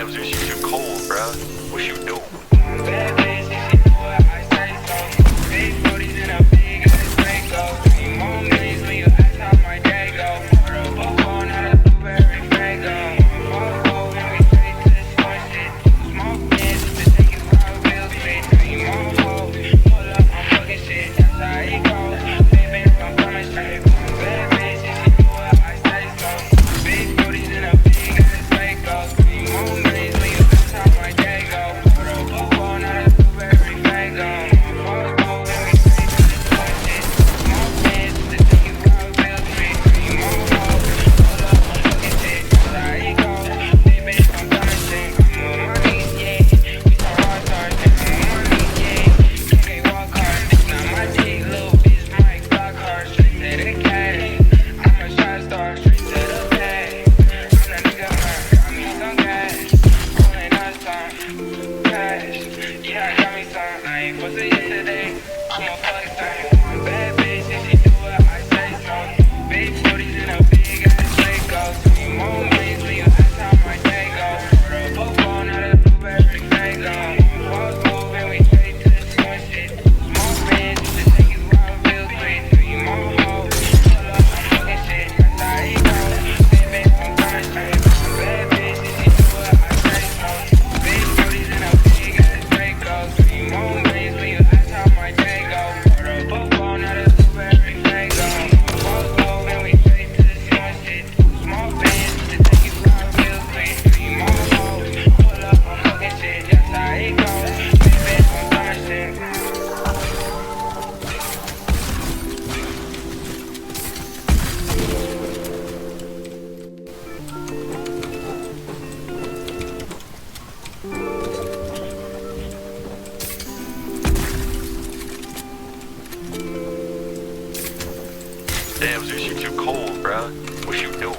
Damn, Zeus, you too cold, bruh. What you doing? Bad bitch, if she do what I say so. Big booties in a big ass Draco. 3 more millions when you ask how my day go. For a Bobo, not a blueberry Fago. Bobo, and we straight to the smart shit. Smoke bands to take you for a real street. 3 more hoes, pull up, I'm fucking shit. That's how it goes. Baby, I'm coming straight. Bad bitch, if she do what I say so. Big booties in a big ass Draco. 3 more millions when you ask how my day go. For a Bobo, not a blueberry Fago. Bobo, and we straight to the smart shit. Smoke bands to take you for a real street. 3 more hoes, pull up, I'm fucking shit. That's how it goes. Baby, I'm coming straight. I'm on my knees, yeah. We some rock stars, and I'm on my knees, yeah. Can't walk hard, it's not my dick, little bitch, my clock hard. Straight to the cash. I'm a shot star, straight to the bag. I'm that nigga, man, got me some gas. Rolling up some cash. Yeah, I got me some. I ain't supposed to yesterday. I'm a fuck thing. Bad bitch, if she do what I say so. Big booties in a big ass Draco. 3 more millions when you ask how my day go. For a Bobo, not a blueberry Fago. Walls move and we straight to the smart shit. Smoke bands to take you out real street. 3 more hoes, pull up, I'm fucking shit. That's how it goes. Baby, I'm coming straight. Bad bitch, if she do what I say so. Big booties in a big ass Draco. 3 more millions when you ask how my day go. For a Bobo, not a blueberry Fago. Walls move and we straight to the smart shit. Smoke bands to take you out real street. 3 more hoes, pull up, I'm fucking shit. That's how it goes. Baby, I'm coming straight. Damn, Zeus, you too cold, bruh. What you doing?